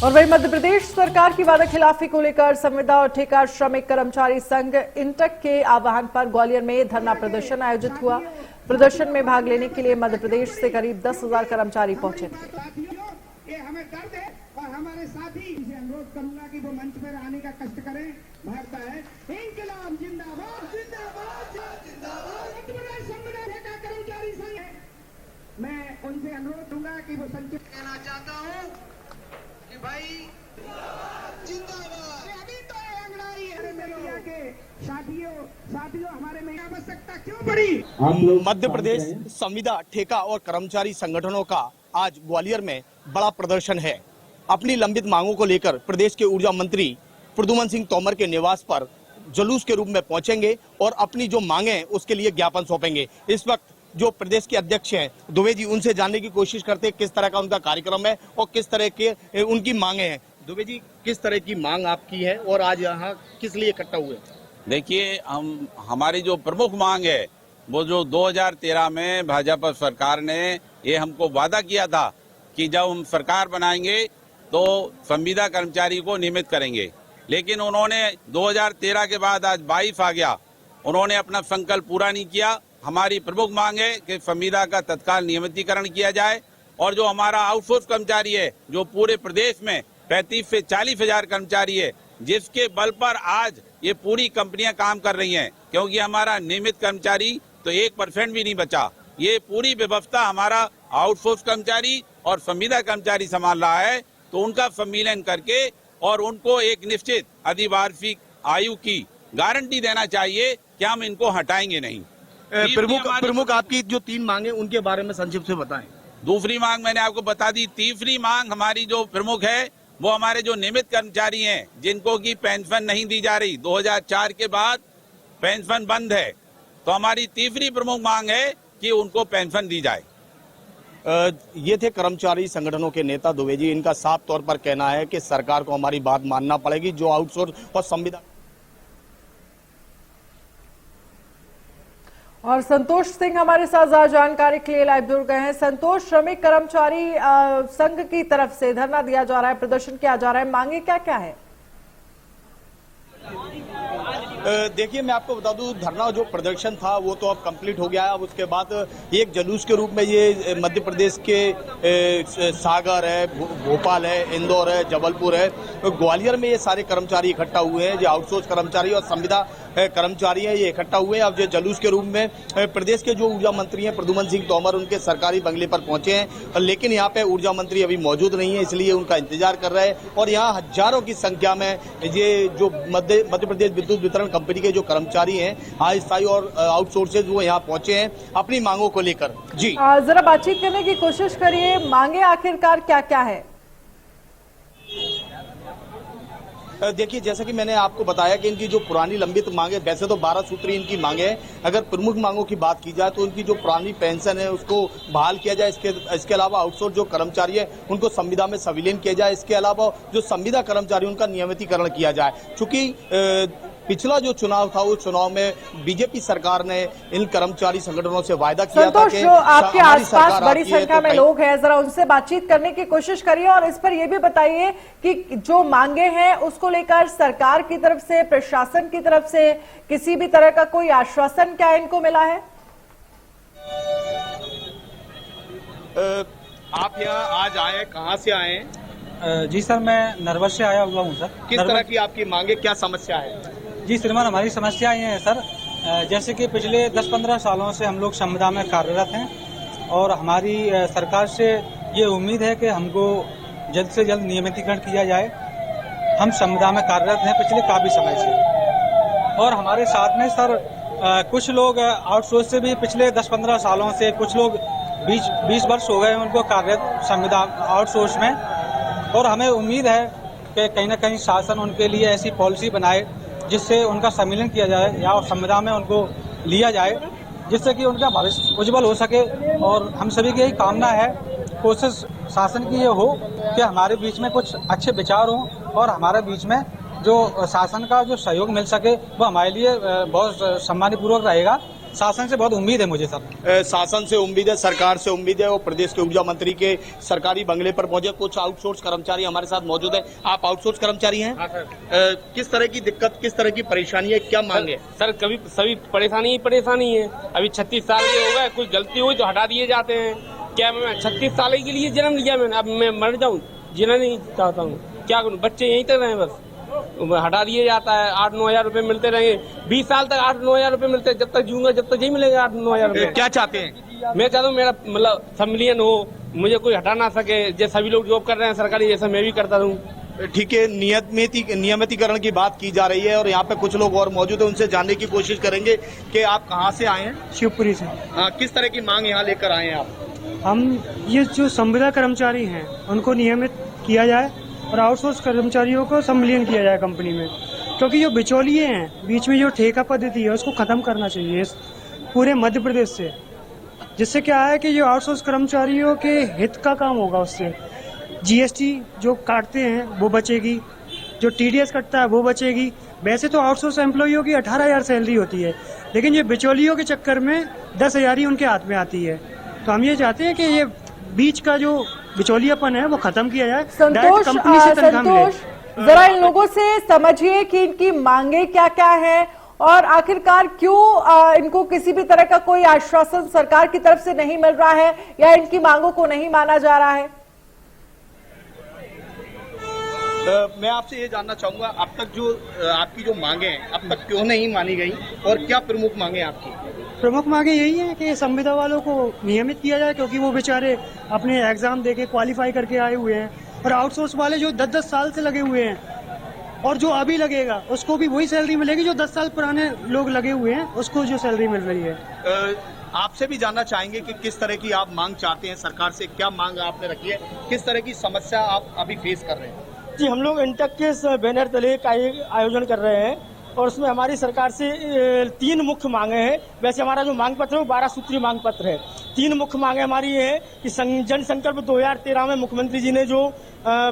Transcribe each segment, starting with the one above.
और वही मध्य प्रदेश सरकार की वादा खिलाफी को लेकर संविदा और ठेका श्रमिक कर्मचारी संघ इंटक के आह्वान पर ग्वालियर में धरना प्रदर्शन आयोजित हुआ। प्रदर्शन में भाग लेने के लिए मध्य प्रदेश से करीब 10,000 कर्मचारी पहुंचे थे। ये हमें दर्द है और हमारे साथी से अनुरोध करूंगा कि वो मंच पर आने का कष्ट करें। भागता है इंकलाब जिंदाबाद जिंदाबाद जिंदाबाद मध्य प्रदेश संविदा ठेका कर्मचारी संघ। मैं उनसे अनुरोध करूंगा कि वो संचित कहना चाहता हूं कि भाई जिंदाबाद। अभी तो अंगड़ाई है मीडिया के साथियों हमारे में आवश्यकता क्यों पड़ी। मध्य प्रदेश संविदा ठेका और कर्मचारी संगठनों का आज ग्वालियर में बड़ा प्रदर्शन है। अपनी लंबित मांगों को लेकर प्रदेश के ऊर्जा मंत्री प्रद्युमन सिंह तोमर के निवास पर जुलूस के रूप में पहुंचेंगे और अपनी जो मांगे हैं उसके लिए ज्ञापन सौंपेंगे। इस वक्त जो प्रदेश के अध्यक्ष हैं दुबे जी, उनसे जानने की कोशिश करते हैं किस तरह का उनका कार्यक्रम है और किस तरह के उनकी मांगे हैं। दुबे जी, किस तरह की मांग आपकी है और आज यहाँ किस लिए इकट्ठा हुए? देखिए, हमारी जो प्रमुख मांग है वो जो 2013 में भाजपा सरकार ने ये हमको वादा किया था कि जब हम सरकार बनाएंगे तो संविदा कर्मचारी को नियमित करेंगे, लेकिन उन्होंने 2013 के बाद आज 22 आ गया, उन्होंने अपना संकल्प पूरा नहीं किया। हमारी प्रमुख मांग है कि संविदा का तत्काल नियमितीकरण किया जाए और जो हमारा आउटसोर्स कर्मचारी है, जो पूरे प्रदेश में 35 से 40 हजार कर्मचारी है, जिसके बल पर आज ये पूरी कंपनियां काम कर रही हैं, क्योंकि हमारा नियमित कर्मचारी तो 1% भी नहीं बचा। ये पूरी व्यवस्था हमारा आउटसोर्स कर्मचारी और संविदा कर्मचारी संभाल रहा है, तो उनका सम्मिलन करके और उनको एक निश्चित अधिवार्षिक आयु की गारंटी देना चाहिए कि हम इनको हटाएंगे नहीं। प्रमुख आपकी जो 3 मांगे उनके बारे में संक्षिप्त से बताएं। दूसरी मांग मैंने आपको बता दी। तीसरी मांग हमारी जो प्रमुख है वो हमारे जो नियमित कर्मचारी हैं, जिनको की पेंशन नहीं दी जा रही, 2004 के बाद पेंशन बंद है, तो हमारी तीसरी प्रमुख मांग है कि उनको पेंशन दी जाए। ये थे कर्मचारी संगठनों के नेता दुबे जी। इनका साफ तौर पर कहना है कि सरकार को हमारी बात मानना पड़ेगी। जो आउटसोर्स और संविदा और संतोष सिंह हमारे साथ ज्यादा जानकारी के लिए लाइव जुड़ गए हैं। संतोष, श्रमिक कर्मचारी संघ की तरफ से धरना दिया जा रहा है, प्रदर्शन किया जा रहा है, मांगे क्या क्या है? देखिए, मैं आपको बता दूं, धरना जो प्रदर्शन था वो तो अब कंप्लीट हो गया है। अब उसके बाद एक जुलूस के रूप में ये मध्य प्रदेश के सागर है, भोपाल है, इंदौर है, जबलपुर है, ग्वालियर में ये सारे कर्मचारी इकट्ठा हुए हैं। जो आउटसोर्स कर्मचारी और संविदा कर्मचारी हैं, ये इकट्ठा हुए हैं। अब जो जुलूस के रूप में प्रदेश के जो ऊर्जा मंत्री हैं प्रद्युमन सिंह तोमर उनके सरकारी बंगले पर पहुंचे हैं, लेकिन यहाँ पे ऊर्जा मंत्री अभी मौजूद नहीं है, इसलिए उनका इंतजार कर रहे हैं। और यहाँ हजारों की संख्या में ये जो मध्य प्रदेश विद्युत वितरण कंपनी के जो कर्मचारी हैं, अस्थायी और आउटसोर्सेज, वो यहाँ पहुंचे हैं अपनी मांगों को लेकर। जी, जरा बातचीत करने की कोशिश करिए, मांगे आखिरकार क्या क्या है? देखिए, जैसा कि मैंने आपको बताया कि इनकी जो पुरानी लंबित मांगे, वैसे तो 12 सूत्री इनकी मांगे हैं। अगर प्रमुख मांगों की बात की जाए तो उनकी जो पुरानी पेंशन है उसको बहाल किया जाए। इसके अलावा आउटसोर्स जो कर्मचारी है उनको संविदा में संविलीन किया जाए। इसके अलावा जो संविदा कर्मचारी उनका नियमितीकरण किया जाए। चूंकि पिछला जो चुनाव था उस चुनाव में बीजेपी सरकार ने इन कर्मचारी संगठनों से वायदा किया था कि आपके आसपास बड़ी संख्या में लोग हैं, जरा उनसे बातचीत करने की कोशिश करिए और इस पर यह भी बताइए कि जो मांगे हैं उसको लेकर सरकार की तरफ से, प्रशासन की तरफ से किसी भी तरह का कोई आश्वासन क्या इनको मिला है? आप यहाँ आज आए, कहाँ से आए? जी सर, मैं नरवर से आया हुआ हूँ सर। किस तरह की आपकी मांगे, क्या समस्या है? जी श्रीमान, हमारी समस्या ये है सर, जैसे कि पिछले 10-15 सालों से हम लोग संविदा में कार्यरत हैं और हमारी सरकार से ये उम्मीद है कि हमको जल्द से जल्द नियमितीकरण किया जाए। हम संविदा में कार्यरत हैं पिछले काफ़ी समय से, और हमारे साथ में सर कुछ लोग आउटसोर्स से भी पिछले 10-15 सालों से, कुछ लोग 20 वर्ष हो गए उनको कार्यरत संविदा आउटसोर्स में। और हमें उम्मीद है कि कहीं ना कहीं शासन उनके लिए ऐसी पॉलिसी बनाए जिससे उनका सम्मिलन किया जाए या संविदा में उनको लिया जाए, जिससे कि उनका भविष्य उज्जवल हो सके। और हम सभी की यही कामना है, कोशिश शासन की ये हो कि हमारे बीच में कुछ अच्छे विचार हों और हमारे बीच में जो शासन का जो सहयोग मिल सके वो हमारे लिए बहुत सम्मानपूर्वक रहेगा। शासन से बहुत उम्मीद है मुझे सर। शासन से उम्मीद है, सरकार से उम्मीद है। और प्रदेश के ऊर्जा मंत्री के सरकारी बंगले पर पहुंचे कुछ आउटसोर्स कर्मचारी हमारे साथ मौजूद है। आप आउटसोर्स कर्मचारी हैं? हाँ सर। किस तरह की दिक्कत, किस तरह की परेशानी है, क्या मांगे? सर कभी सभी परेशानी ही परेशानी है। अभी 36 साल के हो गए, कुछ गलती हुई तो हटा दिए जाते हैं। क्या मैं 36 साल के लिए जन्म लिया मैंने, अब मैं मर जाऊं, जीना नहीं चाहता हूँ, क्या करूँ? बच्चे यहीं तक रहे, बस हटा दिए जाता है। 8-9 हजार रुपए मिलते रहेंगे, 20 साल तक 8-9 हजार रुपए मिलते हैं। जब तक जीऊंगा जब तक यही मिलेंगे 8-9 हजार रुपए। क्या चाहते हैं? मैं चाहता हूँ मेरा मतलब सम्मिलियन हो, मुझे कोई हटा ना सके। जैसे सभी लोग जॉब कर रहे हैं सरकारी, जैसा मैं भी करता रहूँ। ठीक है, नियमितीकरण की बात की जा रही है और यहाँ पे कुछ लोग और मौजूद है, उनसे जानने की कोशिश करेंगे कि आप कहाँ से आए हैं? शिवपुरी से। किस तरह की मांग यहाँ लेकर आए हैं आप? हम ये जो संविदा कर्मचारी हैं उनको नियमित किया जाए और आउटसोर्स कर्मचारियों को सम्मिलियन किया जाए कंपनी में, क्योंकि जो बिचौलिए हैं बीच में जो ठेका पद्धति है उसको खत्म करना चाहिए इस पूरे मध्य प्रदेश से। जिससे क्या है कि जो आउटसोर्स कर्मचारियों के हित का काम होगा, उससे जीएसटी जो काटते हैं वो बचेगी, जो टीडीएस कटता है वो बचेगी। वैसे तो आउटसोर्स एम्प्लॉइयों की 18,000 सैलरी होती है, लेकिन ये बिचौलियों के चक्कर में 10,000 ही उनके हाथ में आती है। तो हम ये चाहते हैं कि ये बीच का जो बिचौलियापन है वो खत्म किया जाए। संतोष, कंपनी से तनख्वाह मिले। जरा इन लोगों से समझिए कि इनकी मांगे क्या क्या है और आखिरकार क्यों इनको किसी भी तरह का कोई आश्वासन सरकार की तरफ से नहीं मिल रहा है या इनकी मांगों को नहीं माना जा रहा है। मैं आपसे ये जानना चाहूंगा, अब तक जो आपकी जो मांगे हैं अब तक क्यों नहीं मानी गई और क्या प्रमुख मांगे आपकी? प्रमुख मांगे यही है कि संविदा वालों को नियमित किया जाए, क्योंकि वो बेचारे अपने एग्जाम देके क्वालिफाई करके आए हुए हैं, और आउटसोर्स वाले जो 10-10 साल से लगे हुए हैं और जो अभी लगेगा उसको भी वही सैलरी मिलेगी जो 10 साल पुराने लोग लगे हुए हैं उसको जो सैलरी मिल रही है। आपसे भी जानना चाहेंगे कि किस तरह की आप मांग चाहते हैं सरकार से, क्या मांग आपने रखी है, किस तरह की समस्या आप अभी फेस कर रहे हैं? जी, हम लोग इंटक के बैनर तले का आयोजन कर रहे हैं और उसमें हमारी सरकार से 3 मुख्य मांगे हैं। वैसे हमारा जो मांग पत्र है वो 12 सूत्रीय मांग पत्र है। 3 मुख्य मांगे हमारी ये है कि जन संकल्प 2013 में मुख्यमंत्री जी ने जो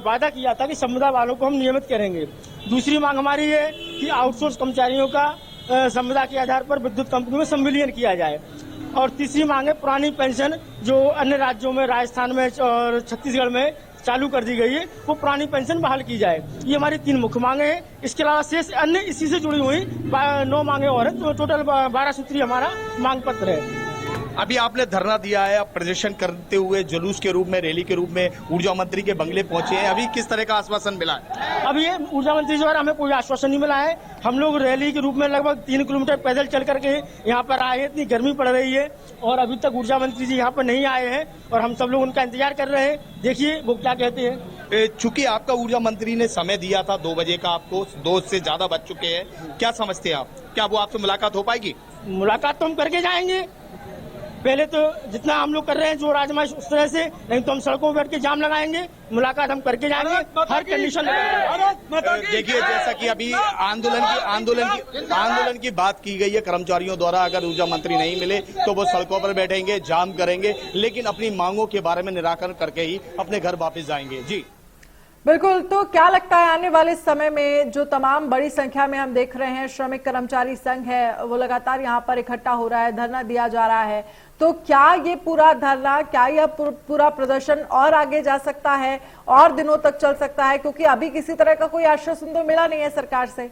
वादा किया था कि संविदा वालों को हम नियमित करेंगे। दूसरी मांग हमारी है कि आउटसोर्स कर्मचारियों का संविदा के आधार पर विद्युत कंपनी में संविलियन किया जाए। और तीसरी मांग है पुरानी पेंशन जो अन्य राज्यों में, राजस्थान में और छत्तीसगढ़ में चालू कर दी गई है, वो पुरानी पेंशन बहाल की जाए। ये हमारी 3 मुख्य मांगे हैं। इसके अलावा शेष अन्य इसी से जुड़ी हुई 9 मांगे और है, तो टोटल 12 सूत्रीय हमारा मांग पत्र है। अभी आपने धरना दिया है, आप प्रदर्शन करते हुए जुलूस के रूप में, रैली के रूप में ऊर्जा मंत्री के बंगले पहुंचे हैं, अभी किस तरह का आश्वासन मिला है? अभी ये ऊर्जा मंत्री द्वारा हमें कोई आश्वासन नहीं मिला है। हम लोग रैली के रूप में लगभग 3 किलोमीटर पैदल चल करके यहाँ पर आए हैं। इतनी गर्मी पड़ रही है और अभी तक ऊर्जा मंत्री जी यहाँ पर नहीं आए हैं और हम सब लोग उनका इंतजार कर रहे हैं। देखिए वो क्या कहते हैं। चूंकि आपका ऊर्जा मंत्री ने समय दिया था 2 बजे का, आपको 2 से ज्यादा बज चुके हैं, क्या समझते हैं आप, क्या वो आपसे मुलाकात हो पाएगी? मुलाकात तो हम करके जाएंगे। पहले तो जितना हम लोग कर रहे हैं जो राजमार्ग उस तरह से, नहीं तो हम सड़कों पर बैठ के जाम लगाएंगे। मुलाकात हम करके जाएंगे हर कंडीशन में। देखिए, जैसा कि अभी आंदोलन की बात की गई है कर्मचारियों द्वारा, अगर ऊर्जा मंत्री नहीं मिले तो वो सड़कों पर बैठेंगे, जाम करेंगे, लेकिन अपनी मांगों के बारे में निराकरण करके ही अपने घर वापस जाएंगे। जी बिल्कुल। तो क्या लगता है आने वाले समय में जो तमाम बड़ी संख्या में हम देख रहे हैं श्रमिक कर्मचारी संघ है वो लगातार यहाँ पर इकट्ठा हो रहा है, धरना दिया जा रहा है, तो क्या ये पूरा धरना, क्या यह पूरा प्रदर्शन और आगे जा सकता है और दिनों तक चल सकता है? क्योंकि अभी किसी तरह का कोई आश्वासन तो मिला नहीं है सरकार से।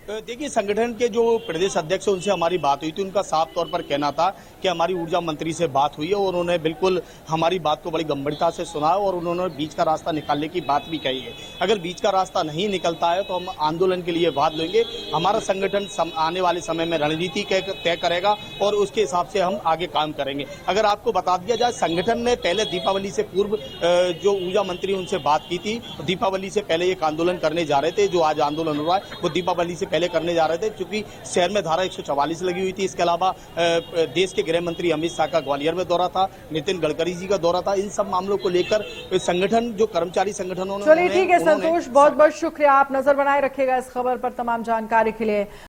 देखिए, संगठन के जो प्रदेश अध्यक्ष उनसे हमारी बात हुई थी, उनका साफ तौर पर कहना था कि हमारी ऊर्जा मंत्री से बात हुई है और उन्होंने बिल्कुल हमारी बात को बड़ी गंभीरता से सुना और उन्होंने बीच का रास्ता निकालने की बात भी कही है। अगर बीच का रास्ता नहीं निकलता है तो हम आंदोलन के लिए भाग लेंगे। हमारा संगठन आने वाले समय में रणनीति तय करेगा और उसके हिसाब से हम आगे काम करेंगे। अगर आपको बता दिया जाए, संगठन ने पहले दीपावली से पूर्व जो ऊर्जा मंत्री उनसे बात की थी, दीपावली से पहले एक आंदोलन करने जा रहे थे। जो आज आंदोलन हो रहा है वो दीपावली से पहले करने जा रहे थे, क्योंकि शहर में धारा 144 लगी हुई थी। इसके अलावा देश के गृह मंत्री अमित शाह का ग्वालियर में दौरा था, नितिन गडकरी जी का दौरा था। इन सब मामलों को लेकर संगठन, जो कर्मचारी संगठनों ने। चलिए ठीक है संतोष, बहुत बहुत शुक्रिया। आप नजर बनाए रखिएगा इस खबर पर तमाम जानकारी के लिए।